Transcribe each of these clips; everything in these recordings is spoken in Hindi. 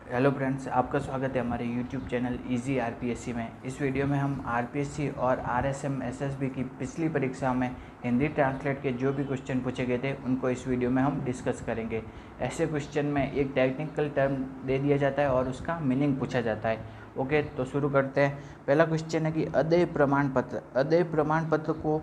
हेलो फ्रेंड्स, आपका स्वागत है हमारे यूट्यूब चैनल इजी आरपीएससी में। इस वीडियो में हम आरपीएससी और आरएसएम एसएसबी की पिछली परीक्षा में हिंदी ट्रांसलेट के जो भी क्वेश्चन पूछे गए थे उनको इस वीडियो में हम डिस्कस करेंगे। ऐसे क्वेश्चन में एक टेक्निकल टर्म दे दिया जाता है और उसका मीनिंग पूछा जाता है। ओके, तो शुरू करते हैं। पहला क्वेश्चन है कि अदेय प्रमाण पत्र। अदेय प्रमाण पत्र को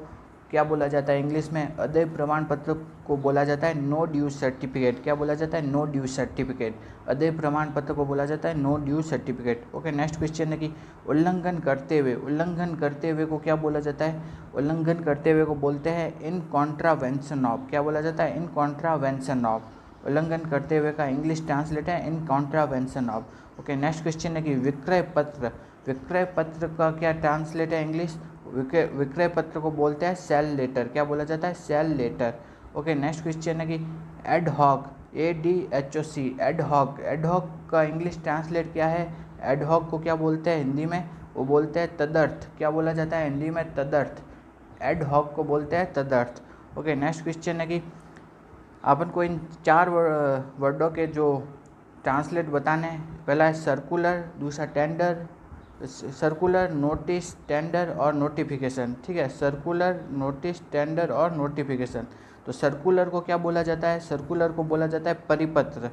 क्या बोला जाता है इंग्लिश में? अदेय प्रमाण पत्र को बोला जाता है नो ड्यू सर्टिफिकेट। क्या बोला जाता है? No due certificate. अदेय प्रमाण पत्र को बोला जाता है no due certificate. Okay, next question है कि उल्लंघन करते हुए को क्या बोला जाता है? उल्लंघन करते हुए को बोलते हैं इन कॉन्ट्रावेंशन ऑफ। क्या बोला जाता है? इन कॉन्ट्रावेंशन ऑफ। उल्लंघन करते हुए का इंग्लिश ट्रांसलेट है इन contravention of. Okay, next question है कि विक्रय पत्र का क्या ट्रांसलेट है इंग्लिश? विक्रय पत्र को बोलते हैं सेल लेटर। क्या बोला जाता है? Sale letter. Okay, next question है कि एडहॉक, ADHOC, एडहॉक का इंग्लिश ट्रांसलेट क्या है? एडहॉक को क्या बोलते हैं हिंदी में? वो बोलते हैं तदर्थ। क्या बोला जाता है हिंदी में? तदर्थ। एडहॉक को बोलते हैं तदर्थ। ओके, नेक्स्ट क्वेश्चन है कि अपन को इन चार वर्डों के जो ट्रांसलेट बताने हैं। पहला है सर्कुलर, दूसरा टेंडर, सर्कुलर, नोटिस, टेंडर और नोटिफिकेशन। ठीक है, सर्कुलर, नोटिस, टेंडर और नोटिफिकेशन। तो सर्कुलर को क्या बोला जाता है? सर्कुलर को बोला जाता है परिपत्र।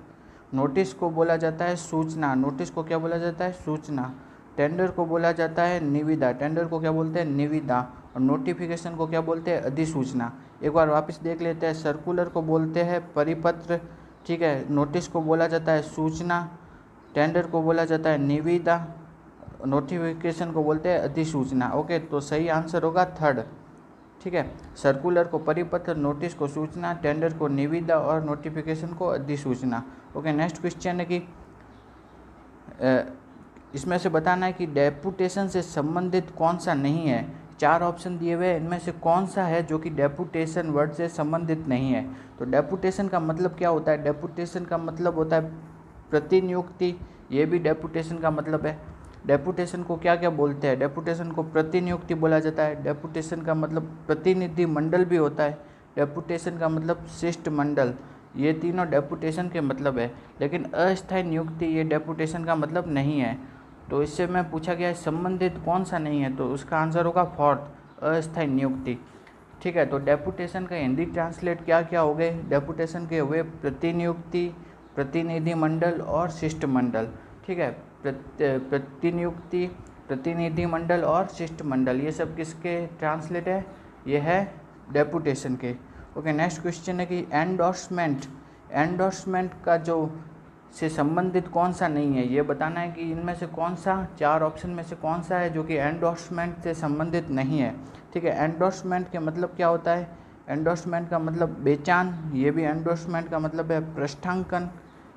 नोटिस को बोला जाता है सूचना। नोटिस को क्या बोला जाता है? सूचना। टेंडर को बोला जाता है निविदा। टेंडर को क्या बोलते हैं? निविदा। और नोटिफिकेशन को क्या बोलते हैं? अधिसूचना। एक बार वापस देख लेते हैं। सर्कुलर को बोलते हैं परिपत्र, ठीक है। नोटिस को बोला जाता है सूचना। टेंडर को बोला जाता है निविदा। नोटिफिकेशन को बोलते हैं अधिसूचना। ओके, तो सही आंसर होगा थर्ड। ठीक है, सर्कुलर को परिपत्र, नोटिस को सूचना, टेंडर को निविदा और नोटिफिकेशन को अधिसूचना। ओके, नेक्स्ट क्वेश्चन है कि इसमें से बताना है कि डेपुटेशन से संबंधित कौन सा नहीं है। चार ऑप्शन दिए हुए हैं, इनमें से कौन सा है जो कि डेपुटेशन वर्ड से संबंधित नहीं है। तो डेपुटेशन का मतलब क्या होता है? डेपुटेशन का मतलब होता है प्रतिनियुक्ति। ये भी डेपुटेशन का मतलब है। डेपुटेशन को क्या क्या बोलते हैं? डेपुटेशन को प्रतिनियुक्ति बोला जाता है। डेपुटेशन का मतलब प्रतिनिधि मंडल भी होता है। डेपुटेशन का मतलब शिष्ट मंडल। ये तीनों डेपुटेशन के मतलब है। लेकिन अस्थायी नियुक्ति ये डेपुटेशन का मतलब नहीं है। तो इससे मैं पूछा गया है संबंधित कौन सा नहीं है, तो उसका आंसर होगा फोर्थ, अस्थायी नियुक्ति। ठीक है, तो डेपुटेशन का हिंदी ट्रांसलेट क्या क्या हो गए? डेपुटेशन के हुए प्रतिनियुक्ति, प्रतिनिधि मंडल और शिष्टमंडल। ठीक है, प्रतिनियुक्ति, प्रतिनिधि मंडल और शिष्टमंडल, ये सब किसके ट्रांसलेट है? ये है डेपुटेशन के। ओके, नेक्स्ट क्वेश्चन है कि एंडोर्समेंट का जो से संबंधित कौन सा नहीं है, ये बताना है कि इनमें से कौन सा, चार ऑप्शन में से कौन सा है जो कि एंडोर्समेंट से संबंधित नहीं है। ठीक है, एंडोर्समेंट के मतलब क्या होता है? एंडोर्समेंट का मतलब बेचान, ये भी एंडोर्समेंट का मतलब है पृष्ठांकन,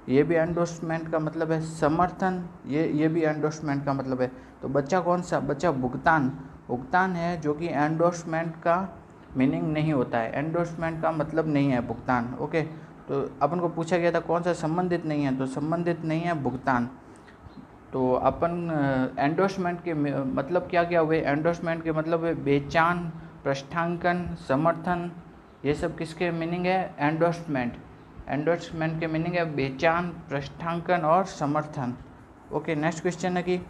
ये भी एंडोर्समेंट का मतलब है समर्थन, ये भी एंडोर्समेंट का मतलब है। तो बच्चा कौन सा? बच्चा भुगतान। भुगतान है जो कि एंडोर्समेंट का मीनिंग नहीं होता है। एंडोर्समेंट का मतलब नहीं है भुगतान। ओके, तो अपन को पूछा गया था कौन सा संबंधित नहीं है, तो संबंधित नहीं है भुगतान। तो अपन एंडोर्समेंट के मतलब क्या क्या हुए? एंडोर्समेंट के मतलब है बेचान, पृष्ठांकन, समर्थन, ये सब किसके मीनिंग है? एंडोर्समेंट। एंडोर्समेंट के मीनिंग है बेचान, पृष्ठांकन और समर्थन। ओके, नेक्स्ट क्वेश्चन है कि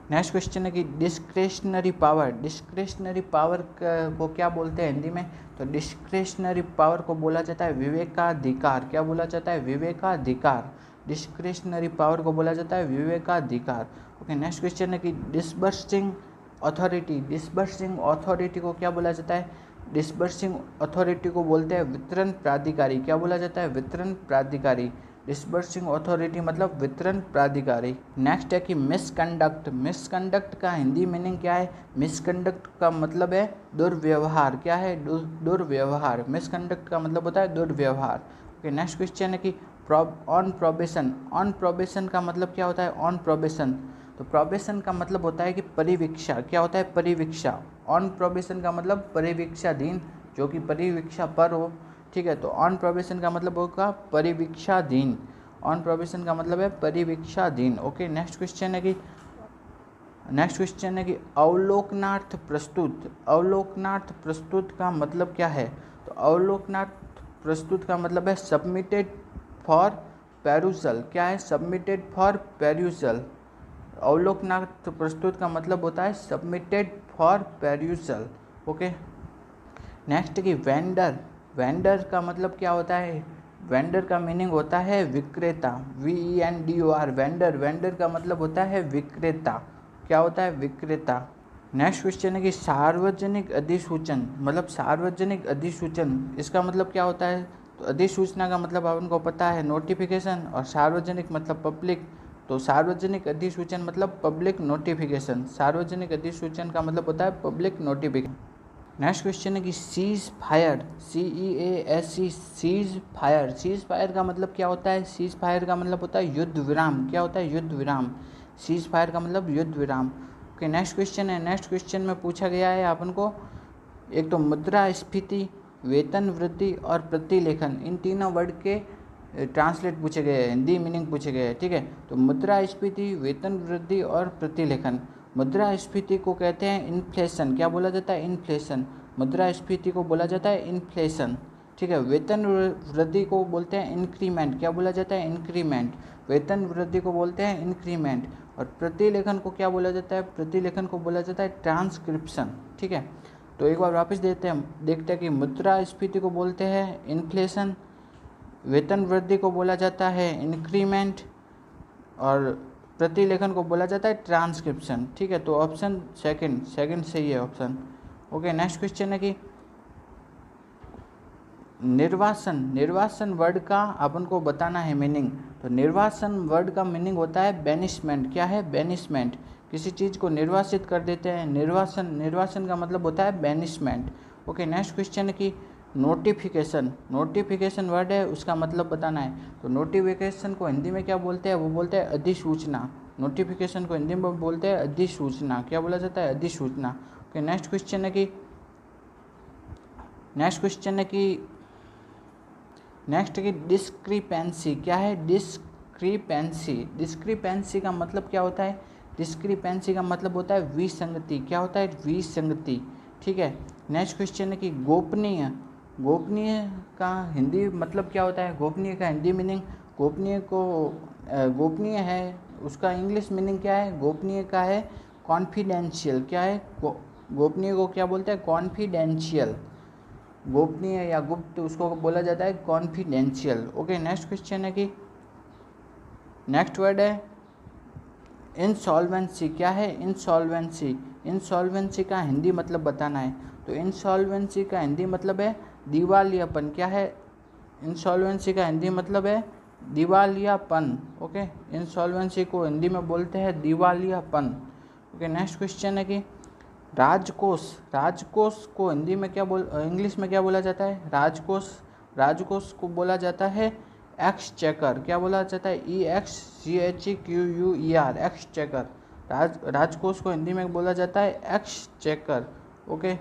नेक्स्ट क्वेश्चन है कि डिस्क्रेशनरी पावर को क्या बोलते हैं हिंदी में? तो डिस्क्रेशनरी पावर को बोला जाता है विवेकाधिकार। क्या बोला जाता है? विवेकाधिकार। डिस्क्रेशनरी पावर को बोला जाता है विवेकाधिकार। ओके, नेक्स्ट क्वेश्चन है कि डिसबर्सिंग अथॉरिटी को क्या बोला जाता है? डिसबर्सिंग अथॉरिटी को बोलते हैं वितरण प्राधिकारी। क्या बोला जाता है? वितरण प्राधिकारी। डिसबर्सिंग अथॉरिटी मतलब वितरण प्राधिकारी। नेक्स्ट है कि मिसकंडक्ट का हिंदी मीनिंग क्या है? मिसकंडक्ट का मतलब है दुर्व्यवहार। क्या है? दुर्व्यवहार। मिसकंडक्ट का मतलब होता है दुर्व्यवहार। ओके, नेक्स्ट क्वेश्चन है कि ऑन प्रोबेशन का मतलब क्या होता है? ऑन प्रोबेशन, तो प्रोबेशन का मतलब होता है कि परिवीक्षा। क्या होता है? परिवीक्षा। ऑन प्रोबेशन का मतलब परिवीक्षाधीन, जो कि परिवीक्षा पर हो। ठीक है, तो ऑन प्रोबेशन का मतलब होगा परिवीक्षाधीन। ऑन प्रोबेशन का मतलब है परिवीक्षाधीन। ओके, नेक्स्ट क्वेश्चन है कि अवलोकनार्थ प्रस्तुत का मतलब क्या है? तो अवलोकनार्थ प्रस्तुत का मतलब है सबमिटेड फॉर पेरूजल, क्या है सबमिटेड फॉर पेरूजल। अवलोकनार्थ प्रस्तुत का मतलब होता है submitted for perusal. Okay, next की वेंडर। वेंडर का मतलब क्या होता है? वेंडर का मीनिंग होता है विक्रेता, VENDOR वेंडर। वेंडर का मतलब होता है विक्रेता। क्या होता है? विक्रेता। नेक्स्ट क्वेश्चन है कि सार्वजनिक अधिसूचन, मतलब सार्वजनिक अधिसूचन इसका मतलब क्या होता है? तो अधिसूचना का मतलब आपको पता है नोटिफिकेशन, और सार्वजनिक मतलब पब्लिक। तो सार्वजनिक अधिसूचन मतलब पब्लिक नोटिफिकेशन। सार्वजनिक अधिसूचन का मतलब होता है पब्लिक नोटिफिकेशन। नेक्स्ट क्वेश्चन है कि cease fire, CEASE, cease fire. Cease fire का मतलब क्या होता है? सीज फायर का मतलब होता है युद्ध विराम। क्या होता है? युद्ध विराम। सीज फायर का मतलब युद्ध विराम। ओके, नेक्स्ट क्वेश्चन है। नेक्स्ट क्वेश्चन में पूछा गया है अपन को, एक तो मुद्रास्फीति, वेतन वृद्धि और प्रतिलेखन, इन तीनों वर्ड के ट्रांसलेट पूछे गए हैं, हिंदी मीनिंग पूछे गए हैं। ठीक है, तो मुद्रास्फीति, वेतन वृद्धि और प्रतिलेखन। मुद्रास्फीति को कहते हैं इन्फ्लेशन। क्या बोला जाता है? इन्फ्लेशन। मुद्रास्फीति को बोला जाता है इन्फ्लेशन। ठीक है, वेतन वृद्धि को बोलते हैं इंक्रीमेंट। क्या बोला जाता है? इंक्रीमेंट। वेतन वृद्धि को बोलते हैं इंक्रीमेंट। और प्रतिलेखन को क्या बोला जाता है? प्रतिलेखन को बोला जाता है ट्रांसक्रिप्शन। ठीक है, तो एक बार वापस देखते हैं कि मुद्रास्फीति को बोलते हैं इन्फ्लेशन, वेतन वृद्धि को बोला जाता है इंक्रीमेंट, और प्रतिलेखन को बोला जाता है ट्रांसक्रिप्शन। ठीक है, तो ऑप्शन सेकंड सही है ऑप्शन। ओके, नेक्स्ट क्वेश्चन है कि निर्वासन। निर्वासन वर्ड का अपन को बताना है मीनिंग। तो निर्वासन वर्ड का मीनिंग होता है बेनिशमेंट। क्या है? बेनिशमेंट। किसी चीज़ को निर्वासित कर देते हैं, निर्वासन। निर्वासन का मतलब होता है बेनिशमेंट। ओके, नेक्स्ट क्वेश्चन है कि नोटिफिकेशन। नोटिफिकेशन वर्ड है, उसका मतलब बताना है। तो नोटिफिकेशन को हिंदी में क्या बोलते हैं? वो बोलते हैं अधिसूचना। नोटिफिकेशन को हिंदी में बोलते हैं अधिसूचना। क्या बोला जाता है? अधिसूचना। ओके, नेक्स्ट क्वेश्चन है कि नेक्स्ट की डिस्क्रिपेंसी। क्या है? डिस्क्रिपेंसी। डिस्क्रिपेंसी का मतलब क्या होता है? डिस्क्रिपेंसी का मतलब होता है विसंगति। क्या होता है? विसंगति। ठीक है, नेक्स्ट क्वेश्चन है कि गोपनीय। गोपनीय का हिंदी मतलब क्या होता है? गोपनीय का हिंदी मीनिंग, गोपनीय है उसका इंग्लिश मीनिंग क्या है? गोपनीय का है कॉन्फिडेंशियल। क्या है? गोपनीय को क्या बोलते हैं? कॉन्फिडेंशियल। गोपनीय या गुप्त उसको बोला जाता है कॉन्फिडेंशियल। ओके, नेक्स्ट क्वेश्चन है कि नेक्स्ट वर्ड है इंसॉल्वेंसी। क्या है? इंसॉल्वेंसी। इंसॉल्वेंसी का हिंदी मतलब बताना है। तो इंसॉल्वेंसी का हिंदी मतलब है दिवालियापन। क्या है? इंसॉल्वेंसी का हिंदी मतलब है दिवालियापन। ओके, इंसॉल्वेंसी को हिंदी में बोलते हैं दिवालियापन। ओके, नेक्स्ट क्वेश्चन है कि राजकोष। राजकोष को हिंदी में इंग्लिश में क्या बोला जाता है? राजकोष। राजकोष को बोला जाता है एक्सचेकर। क्या बोला जाता है? EXCHEQUER, exchequer. राजकोष को हिंदी में बोला जाता है एक्सचेकर। ओके,